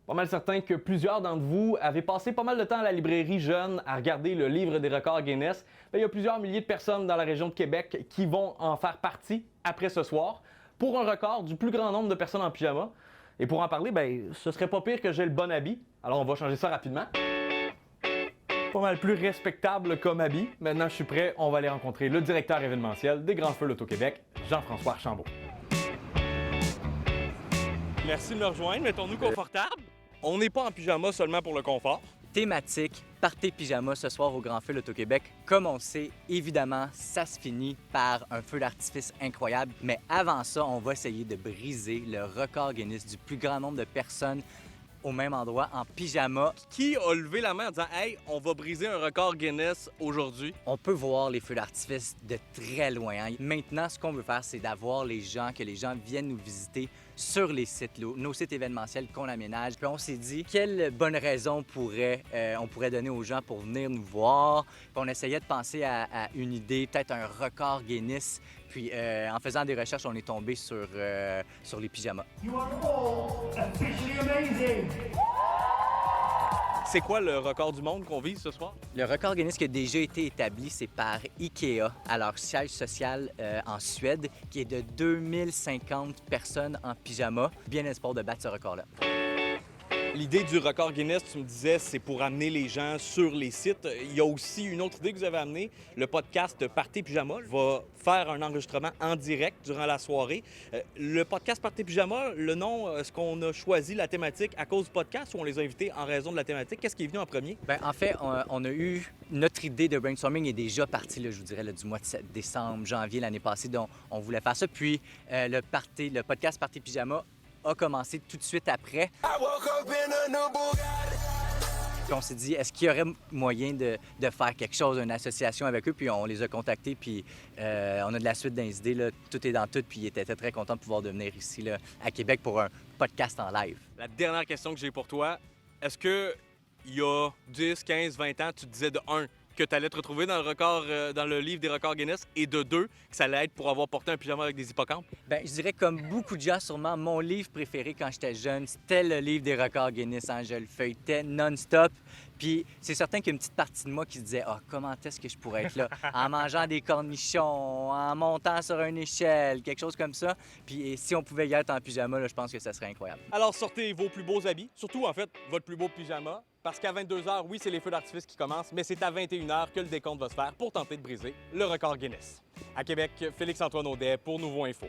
Pas mal certain que plusieurs d'entre vous avaient passé pas mal de temps à la librairie jeune à regarder le livre des records Guinness. Il y a plusieurs milliers de personnes dans la région de Québec qui vont en faire partie après ce soir pour un record du plus grand nombre de personnes en pyjama. Et pour en parler, ce serait pas pire que j'ai le bon habit. Alors on va changer ça rapidement. Pas mal plus respectable comme habit. Maintenant je suis prêt, on va aller rencontrer le directeur événementiel des Grands Feux l'Auto-Québec, Jean-François Archambault. Merci de me rejoindre, mettons-nous confortables. On n'est pas en pyjama seulement pour le confort. Thématique, partez pyjama ce soir au Grand Feu l'Auto-Québec. Comme on le sait, évidemment, ça se finit par un feu d'artifice incroyable. Mais avant ça, on va essayer de briser le record Guinness du plus grand nombre de personnes au même endroit en pyjama. Qui a levé la main en disant « Hey, on va briser un record Guinness aujourd'hui ». On peut voir les feux d'artifice de très loin. Maintenant, ce qu'on veut faire, c'est d'avoir que les gens viennent nous visiter sur les sites, nos sites événementiels qu'on aménage. Puis on s'est dit, quelle bonne raison on pourrait donner aux gens pour venir nous voir. Puis on essayait de penser à une idée, peut-être un record Guinness. Puis en faisant des recherches, on est tombé sur les pyjamas. You are all officially amazing! C'est quoi le record du monde qu'on vise ce soir? Le record Guinness qui a déjà été établi, c'est par IKEA à leur siège social en Suède, qui est de 2050 personnes en pyjama. Bien espoir de battre ce record-là. L'idée du record Guinness, tu me disais, c'est pour amener les gens sur les sites. Il y a aussi une autre idée que vous avez amenée, le podcast Partez Pyjama va faire un enregistrement en direct durant la soirée. Le podcast Partez Pyjama, le nom, est-ce qu'on a choisi la thématique à cause du podcast ou on les a invités en raison de la thématique? Qu'est-ce qui est venu en premier? Bien, en fait, on a eu notre idée de brainstorming est déjà partie, là, je vous dirais, là, du mois de décembre, janvier l'année passée, dont on voulait faire ça. Puis le podcast Partez Pyjama a commencé tout de suite après. Puis on s'est dit, est-ce qu'il y aurait moyen de faire quelque chose, une association avec eux? Puis on les a contactés, puis on a de la suite dans les idées, là, tout est dans tout, puis ils étaient très contents de pouvoir venir ici là, à Québec pour un podcast en live. La dernière question que j'ai pour toi, est-ce que il y a 10, 15, 20 ans, tu te disais de 1 que tu allais te retrouver dans le livre des records Guinness et de 2 que ça allait être pour avoir porté un pyjama avec des hippocampes? Bien, je dirais comme beaucoup de gens, sûrement, mon livre préféré quand j'étais jeune, c'était le livre des records Guinness. Je le feuilletais non-stop. Puis c'est certain qu'il y a une petite partie de moi qui se disait « Ah, comment est-ce que je pourrais être là? » En mangeant des cornichons, en montant sur une échelle, quelque chose comme ça. Puis si on pouvait y être en pyjama, là, je pense que ça serait incroyable. Alors sortez vos plus beaux habits, surtout en fait votre plus beau pyjama, parce qu'à 22h, oui, c'est les feux d'artifice qui commencent, mais c'est à 21h que le décompte va se faire pour tenter de briser le record Guinness. À Québec, Félix-Antoine Audet pour Nouveau Info.